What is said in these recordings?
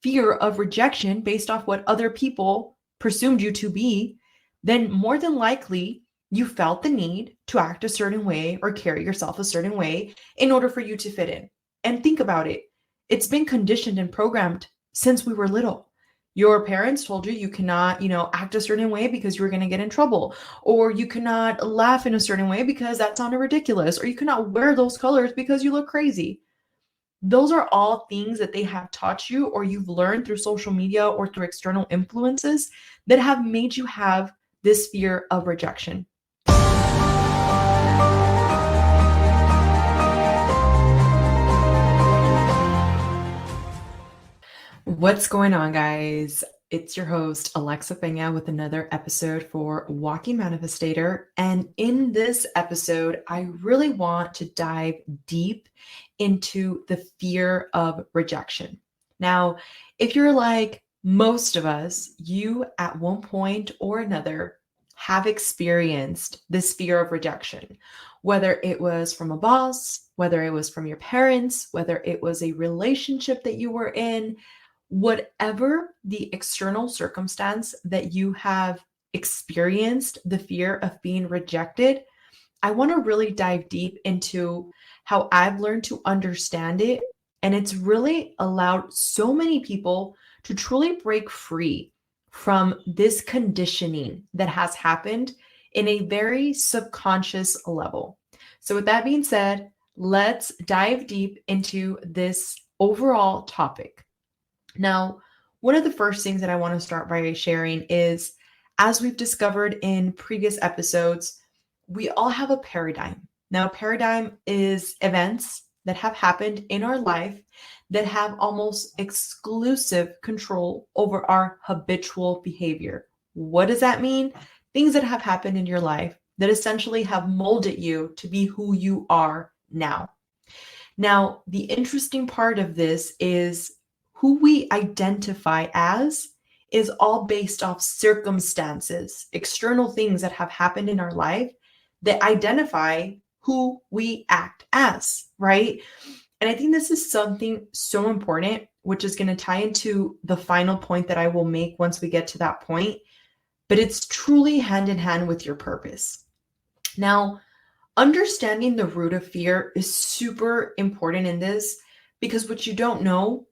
fear of rejection based off what other people presumed you to be, then more than likely you felt the need to act a certain way or carry yourself a certain way in order for you to fit in. And think about it. It's been conditioned and programmed since we were little. Your parents told you cannot, act a certain way because you were going to get in trouble, or you cannot laugh in a certain way because that sounded ridiculous, or you cannot wear those colors because you look crazy. Those are all things that they have taught you or you've learned through social media or through external influences that have made you have this fear of rejection. What's going on, guys? It's your host, Alexa Peña, with another episode for Walking Manifestator. And in this episode, I really want to dive deep into the fear of rejection. Now, if you're like most of us, you at one point or another have experienced this fear of rejection, whether it was from a boss, whether it was from your parents, whether it was a relationship that you were in. Whatever the external circumstance that you have experienced the fear of being rejected, I want to really dive deep into how I've learned to understand it. And it's really allowed so many people to truly break free from this conditioning that has happened in a very subconscious level. So with that being said, let's dive deep into this overall topic. Now, one of the first things that I want to start by sharing is, as we've discovered in previous episodes, we all have a paradigm. Now, a paradigm is events that have happened in our life that have almost exclusive control over our habitual behavior. What does that mean? Things that have happened in your life that essentially have molded you to be who you are now. Now, the interesting part of this is who we identify as is all based off circumstances, external things that have happened in our life that identify who we act as, right? And I think this is something so important, which is going to tie into the final point that I will make once we get to that point. But it's truly hand in hand with your purpose. Now, understanding the root of fear is super important in this, because what you don't know,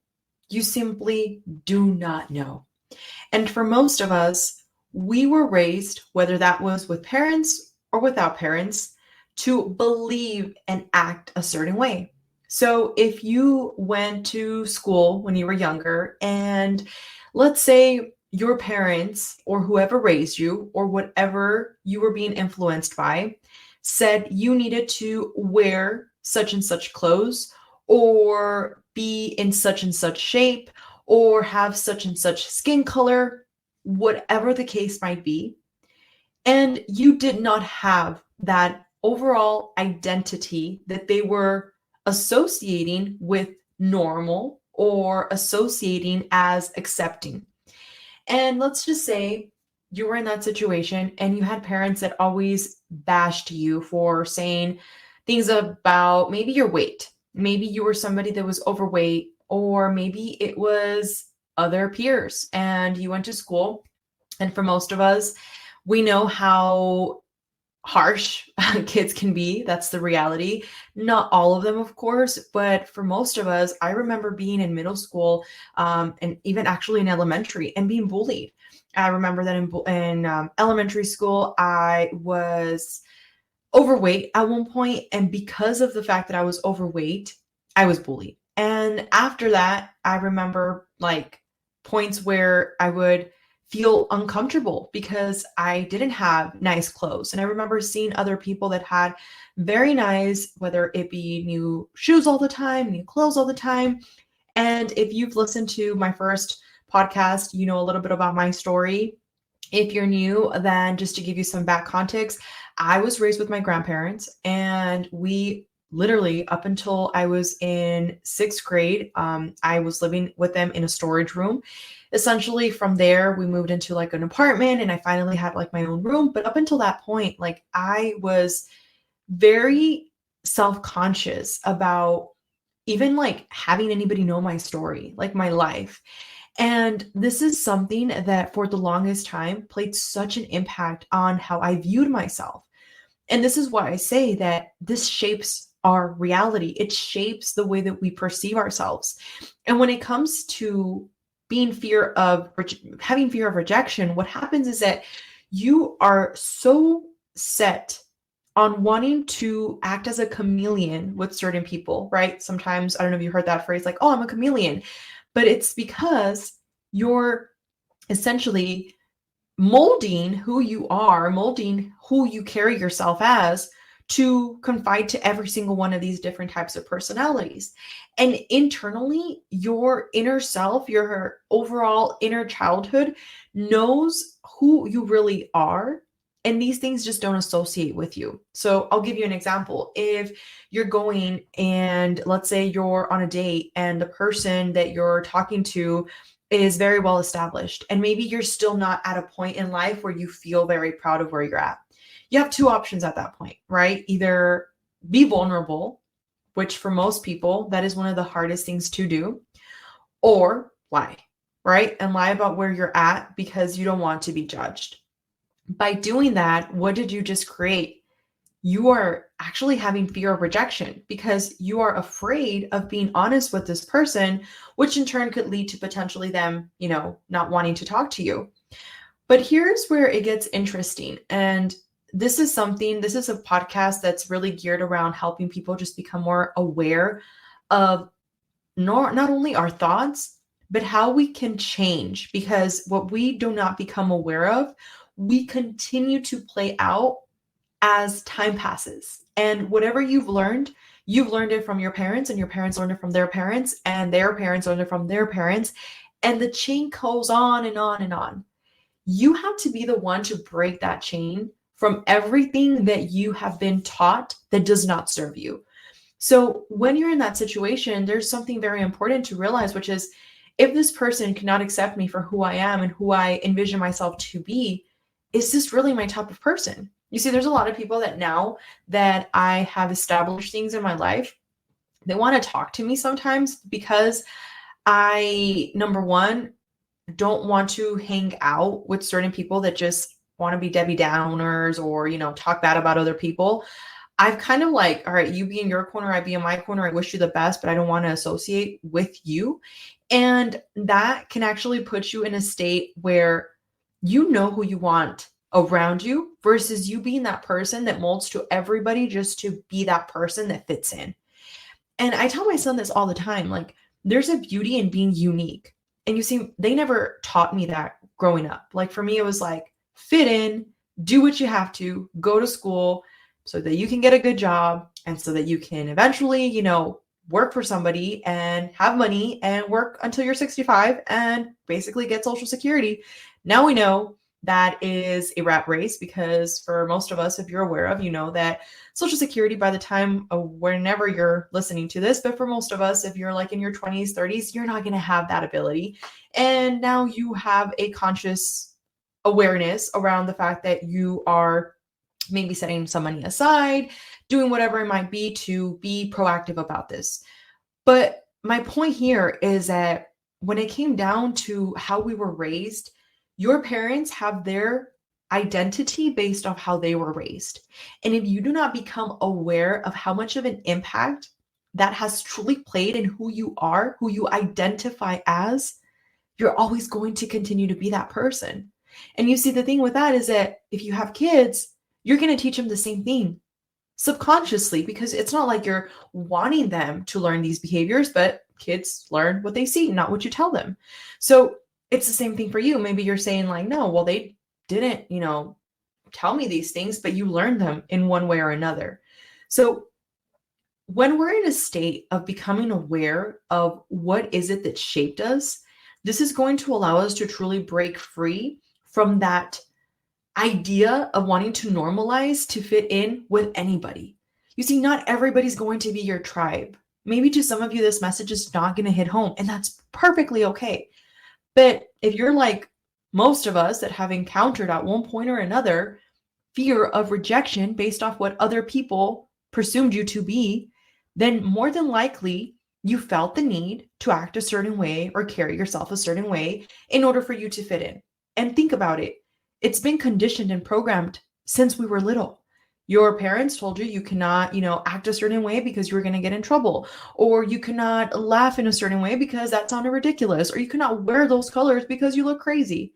you simply do not know. And for most of us, we were raised, whether that was with parents or without parents, to believe and act a certain way. So if you went to school when you were younger, and let's say your parents or whoever raised you or whatever you were being influenced by said you needed to wear such and such clothes, or be in such and such shape, or have such and such skin color, whatever the case might be, and you did not have that overall identity that they were associating with normal or associating as accepting. And let's just say you were in that situation and you had parents that always bashed you for saying things about maybe your weight. Maybe you were somebody that was overweight, or maybe it was other peers and you went to school. And for most of us, we know how harsh kids can be. That's the reality. Not all of them, of course, but for most of us, I remember being in middle school and even actually in elementary and being bullied. I remember that in elementary school, I was overweight at one point, and because of the fact that I was overweight, I was bullied. And after that, I remember like points where I would feel uncomfortable because I didn't have nice clothes. And I remember seeing other people that had very nice, whether it be new shoes all the time, new clothes all the time. And if you've listened to my first podcast, you know a little bit about my story. If you're new, then just to give you some back context, I was raised with my grandparents, and we literally, up until I was in sixth grade, I was living with them in a storage room. Essentially, from there, we moved into like an apartment, and I finally had like my own room. But up until that point, like I was very self-conscious about even like having anybody know my story, like my life. And this is something that for the longest time played such an impact on how I viewed myself. And this is why I say that this shapes our reality. It shapes the way that we perceive ourselves. And when it comes to having fear of rejection, what happens is that you are so set on wanting to act as a chameleon with certain people, right? Sometimes, I don't know if you heard that phrase, like, oh, I'm a chameleon, but it's because you're essentially molding who you are, molding who you carry yourself as to confide to every single one of these different types of personalities. And internally, your inner self, your overall inner childhood knows who you really are. And these things just don't associate with you. So I'll give you an example. If you're going and let's say you're on a date and the person that you're talking to is very well established, and maybe you're still not at a point in life where you feel very proud of where you're at. You have two options at that point, right? Either be vulnerable, which for most people, that is one of the hardest things to do, or lie, right? And lie about where you're at because you don't want to be judged. By doing that, what did you just create? You are actually having fear of rejection because you are afraid of being honest with this person, which in turn could lead to potentially them, not wanting to talk to you. But here's where it gets interesting. And this is a podcast that's really geared around helping people just become more aware of not only our thoughts, but how we can change, because what we do not become aware of, we continue to play out as time passes. And whatever you've learned it from your parents, and your parents learned it from their parents, and their parents learned it from their parents. And the chain goes on and on and on. You have to be the one to break that chain from everything that you have been taught that does not serve you. So when you're in that situation, there's something very important to realize, which is if this person cannot accept me for who I am and who I envision myself to be, is this really my type of person? You see, there's a lot of people that now that I have established things in my life, they want to talk to me sometimes because I, number one, don't want to hang out with certain people that just want to be Debbie Downers or, talk bad about other people. I've kind of like, all right, you be in your corner, I be in my corner. I wish you the best, but I don't want to associate with you. And that can actually put you in a state where you know who you want around you versus you being that person that molds to everybody just to be that person that fits in. And I tell my son this all the time, like there's a beauty in being unique. And you see, they never taught me that growing up. Like for me, it was like fit in, do what you have to, go to school so that you can get a good job and so that you can eventually, work for somebody and have money and work until you're 65 and basically get Social Security. Now we know that is a rat race because for most of us, if you're aware of, that Social Security by the time whenever you're listening to this, but for most of us, if you're like in your 20s, 30s, you're not going to have that ability. And now you have a conscious awareness around the fact that you are maybe setting some money aside, doing whatever it might be to be proactive about this. But my point here is that when it came down to how we were raised, your parents have their identity based off how they were raised. And if you do not become aware of how much of an impact that has truly played in who you are, who you identify as, you're always going to continue to be that person. And you see, the thing with that is that if you have kids, you're going to teach them the same thing subconsciously, because it's not like you're wanting them to learn these behaviors, but kids learn what they see, not what you tell them. So it's the same thing for you. Maybe you're saying like, no, well, they didn't, tell me these things, but you learned them in one way or another. So when we're in a state of becoming aware of what is it that shaped us, this is going to allow us to truly break free from that idea of wanting to normalize to fit in with anybody. You see, not everybody's going to be your tribe. Maybe to some of you, this message is not going to hit home, and that's perfectly okay. But if you're like most of us that have encountered at one point or another fear of rejection based off what other people presumed you to be, then more than likely You felt the need to act a certain way or carry yourself a certain way in order for you to fit in. And think about it. It's been conditioned and programmed since we were little. Your parents told you you cannot, act a certain way because you were going to get in trouble, or you cannot laugh in a certain way because that sounded ridiculous, or you cannot wear those colors because you look crazy.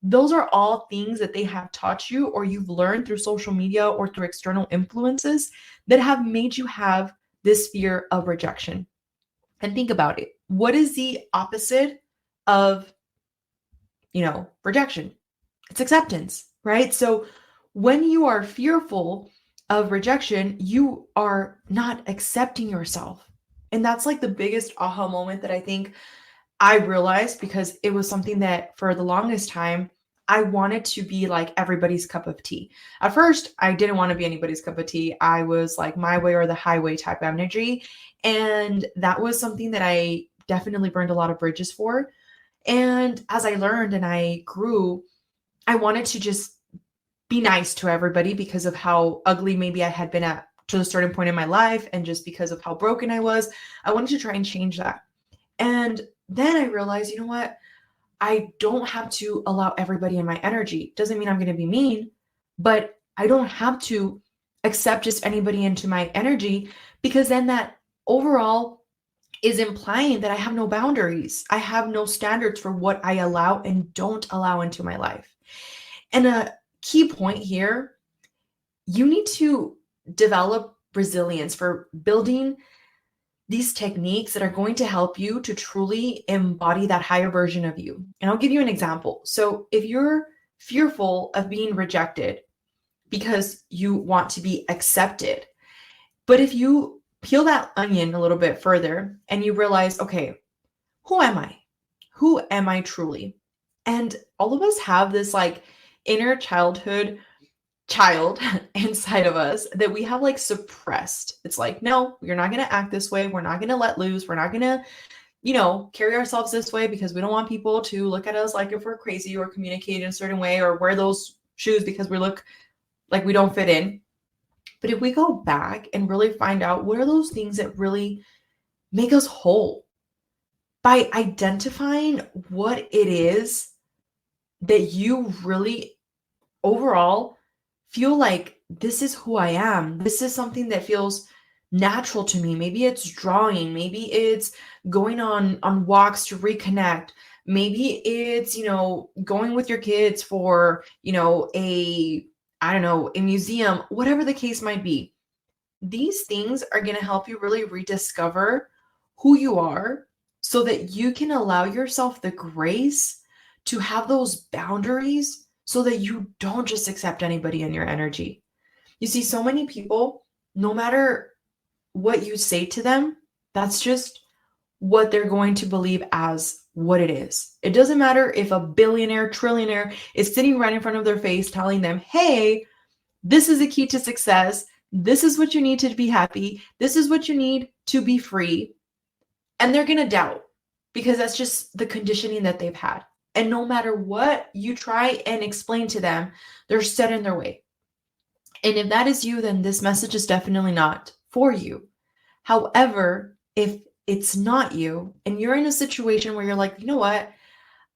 Those are all things that they have taught you or you've learned through social media or through external influences that have made you have this fear of rejection. And think about it. What is the opposite of, rejection? It's acceptance, right? So when you are fearful of rejection, you are not accepting yourself. And that's like the biggest aha moment that I think I realized, because it was something that for the longest time, I wanted to be like everybody's cup of tea. At first, I didn't want to be anybody's cup of tea. I was like my way or the highway type energy. And that was something that I definitely burned a lot of bridges for. And as I learned and I grew, I wanted to just be nice to everybody because of how ugly maybe I had been at to a certain point in my life, and just because of how broken I was. I wanted to try and change that. And then I realized, you know what? I don't have to allow everybody in my energy. Doesn't mean I'm going to be mean, but I don't have to accept just anybody into my energy, because then that overall is implying that I have no boundaries. I have no standards for what I allow and don't allow into my life. And a key point here, you need to develop resilience for building these techniques that are going to help you to truly embody that higher version of you. And I'll give you an example. So if you're fearful of being rejected because you want to be accepted, but if you peel that onion a little bit further and you realize, okay, who am I? Who am I truly? And all of us have this like inner child inside of us that we have like suppressed. It's like, no, you're not going to act this way. We're not going to let loose. We're not going to, carry ourselves this way because we don't want people to look at us like if we're crazy, or communicate in a certain way, or wear those shoes because we look like we don't fit in. But if we go back and really find out what are those things that really make us whole, by identifying what it is that you really overall feel like, this is who I am. This is something that feels natural to me. Maybe it's drawing. Maybe it's going on walks to reconnect. Maybe it's, going with your kids for, a museum, whatever the case might be. These things are going to help you really rediscover who you are, so that you can allow yourself the grace to have those boundaries, so that you don't just accept anybody in your energy. You see, so many people, no matter what you say to them, that's just what they're going to believe as what it is. It doesn't matter if a billionaire, trillionaire is sitting right in front of their face telling them, hey, this is the key to success. This is what you need to be happy. This is what you need to be free. And they're going to doubt, because that's just the conditioning that they've had. And no matter what you try and explain to them, they're set in their way. And if that is you, then this message is definitely not for you. However, if it's not you and you're in a situation where you're like, you know what?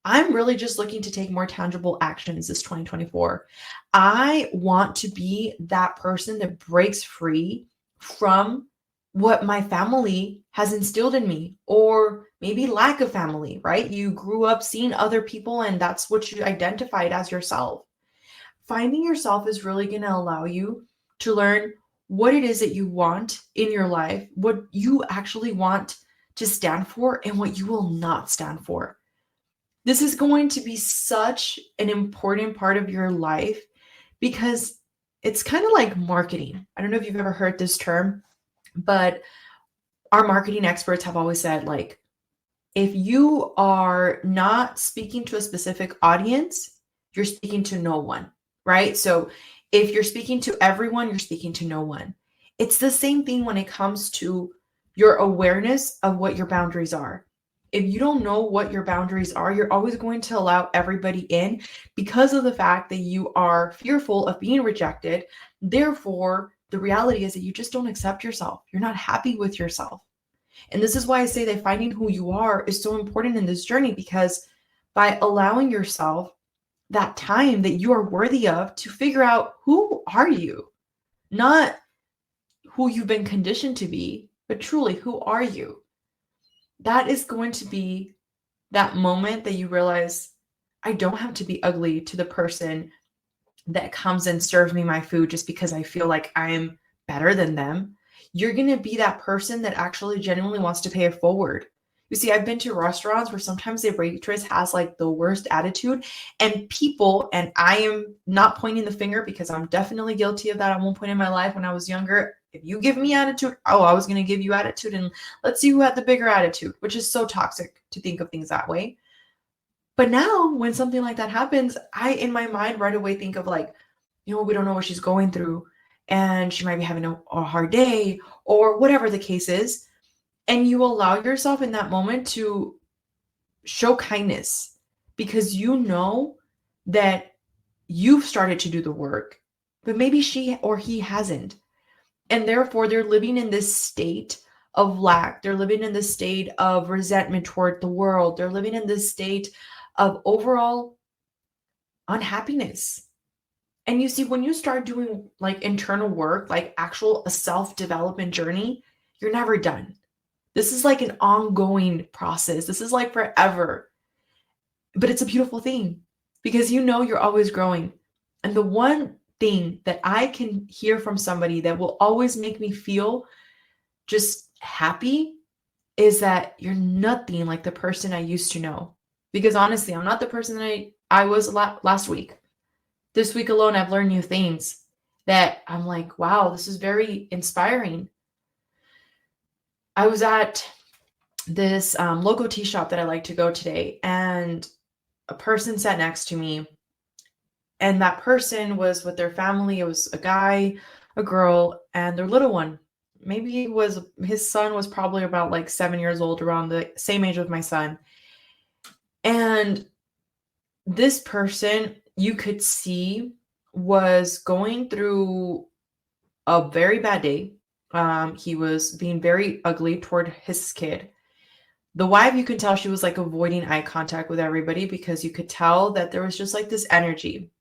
I'm really just looking to take more tangible actions this 2024. I want to be that person that breaks free from what my family has instilled in me, or maybe lack of family, right? You grew up seeing other people and that's what you identified as yourself. Finding yourself is really going to allow you to learn what it is that you want in your life, what you actually want to stand for, and what you will not stand for. This is going to be such an important part of your life, because it's kind of like marketing. I don't know if you've ever heard this term, but our marketing experts have always said, like, if you are not speaking to a specific audience, you're speaking to no one, right? So if you're speaking to everyone, you're speaking to no one. It's the same thing when it comes to your awareness of what your boundaries are. If you don't know what your boundaries are, you're always going to allow everybody in, because of the fact that you are fearful of being rejected. Therefore, the reality is that you just don't accept yourself. You're not happy with yourself. And this is why I say that finding who you are is so important in this journey, because by allowing yourself that time that you are worthy of to figure out who are you, not who you've been conditioned to be, but truly, who are you? That is going to be that moment that you realize, I don't have to be ugly to the person that comes and serves me my food just because I feel like I'm better than them. You're going to be that person that actually genuinely wants to pay it forward. You see, I've been to restaurants where sometimes the waitress has like the worst attitude, and people, and I am not pointing the finger because I'm definitely guilty of that at one point in my life when I was younger. If you give me attitude, oh, I was going to give you attitude, and let's see who had the bigger attitude, which is so toxic to think of things that way. But now when something like that happens, I, in my mind, right away think of like, we don't know what she's going through, and she might be having a hard day or whatever the case is. And you allow yourself in that moment to show kindness because you know that you've started to do the work, but maybe she or he hasn't. And therefore, they're living in this state of lack. They're living in this state of resentment toward the world. They're living in this state of overall unhappiness. And you see, when you start doing like internal work, like actual a self-development journey, you're never done. This is like an ongoing process. This is like forever. But it's a beautiful thing because you're always growing. And the one thing that I can hear from somebody that will always make me feel just happy is that you're nothing like the person I used to know. Because honestly, I'm not the person that I was last week. This week alone, I've learned new things that I'm like, wow, this is very inspiring. I was at this local tea shop that I like to go today, and a person sat next to me, and that person was with their family. It was a guy, a girl, and their little one. Maybe his son was probably about like 7 years old, around the same age of my son. And this person, you could see, was going through a very bad day. He was being very ugly toward his kid. The wife, you can tell she was like avoiding eye contact with everybody because you could tell that there was just like this energy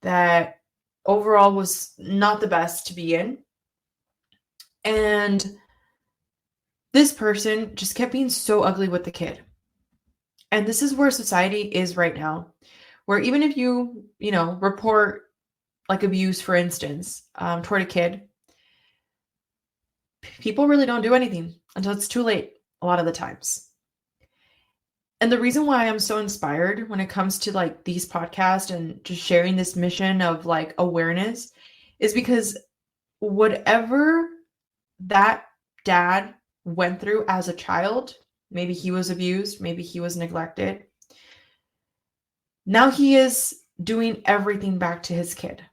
that overall was not the best to be in. And this person just kept being so ugly with the kid. And this is where society is right now, where even if you report like abuse, for instance, toward a kid, people really don't do anything until it's too late a lot of the times. And the reason why I'm so inspired when it comes to like these podcasts and just sharing this mission of like awareness is because whatever that dad went through as a child, maybe he was abused, maybe he was neglected. Now he is doing everything back to his kid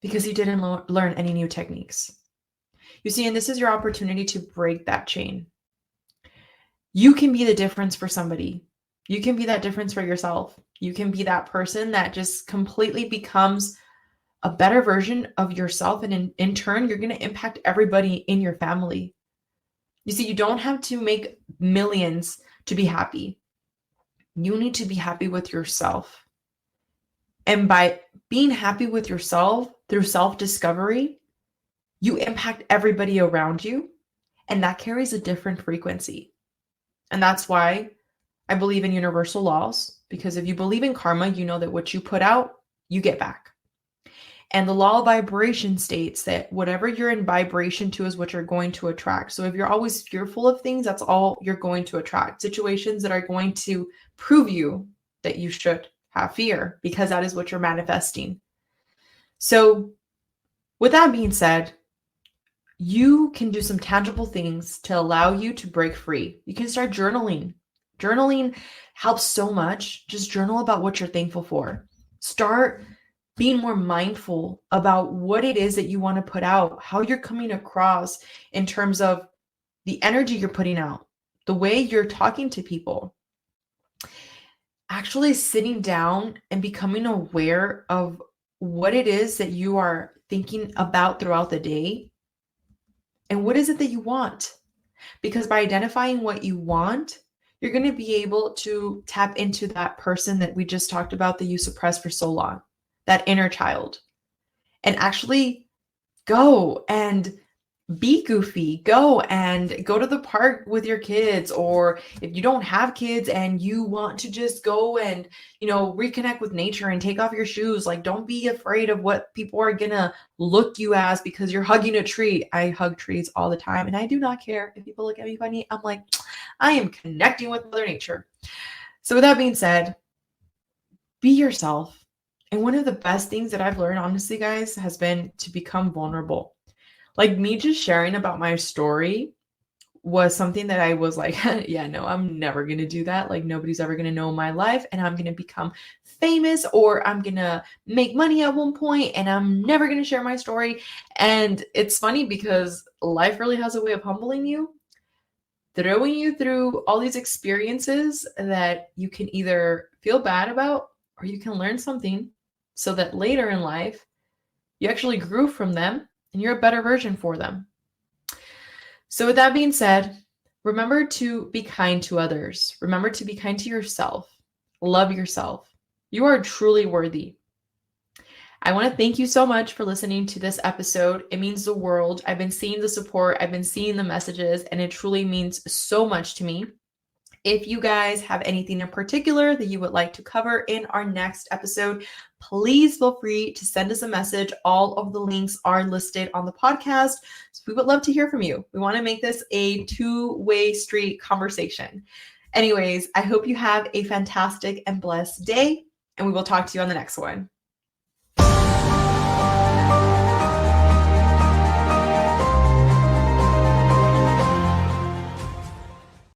because he didn't learn any new techniques. You see, and this is your opportunity to break that chain. You can be the difference for somebody. You can be that difference for yourself. You can be that person that just completely becomes a better version of yourself. And in turn, you're going to impact everybody in your family. You see, you don't have to make millions to be happy. You need to be happy with yourself. And by being happy with yourself through self-discovery, you impact everybody around you. And that carries a different frequency. And that's why I believe in universal laws, because if you believe in karma, you know that what you put out, you get back. And the law of vibration states that whatever you're in vibration to is what you're going to attract. So if you're always fearful of things, that's all you're going to attract. Situations that are going to prove you that you should have fear, because that is what you're manifesting. So with that being said, you can do some tangible things to allow you to break free. You can start journaling. Journaling helps so much. Just journal about what you're thankful for. Start being more mindful about what it is that you want to put out, how you're coming across in terms of the energy you're putting out, the way you're talking to people. Actually sitting down and becoming aware of what it is that you are thinking about throughout the day. And what is it that you want? Because by identifying what you want, you're going to be able to tap into that person that we just talked about that you suppressed for so long, that inner child, and actually go and be goofy. Go and go to the park with your kids. Or if you don't have kids and you want to just go and, reconnect with nature and take off your shoes, like, don't be afraid of what people are gonna look you as because you're hugging a tree. I hug trees all the time and I do not care if people look at me funny. I'm like, I am connecting with Mother Nature. So with that being said, be yourself. And one of the best things that I've learned, honestly, guys, has been to become vulnerable. Like, me just sharing about my story was something that I was like, yeah, no, I'm never going to do that. Like, nobody's ever going to know my life and I'm going to become famous, or I'm going to make money at one point and I'm never going to share my story. And it's funny because life really has a way of humbling you, throwing you through all these experiences that you can either feel bad about or you can learn something so that later in life, you actually grew from them and you're a better version for them. So with that being said, remember to be kind to others. Remember to be kind to yourself. Love yourself. You are truly worthy. I want to thank you so much for listening to this episode. It means the world. I've been seeing the support. I've been seeing the messages, and it truly means so much to me. If you guys have anything in particular that you would like to cover in our next episode, please feel free to send us a message. All of the links are listed on the podcast. So we would love to hear from you. We want to make this a two-way street conversation. Anyways, I hope you have a fantastic and blessed day, and we will talk to you on the next one.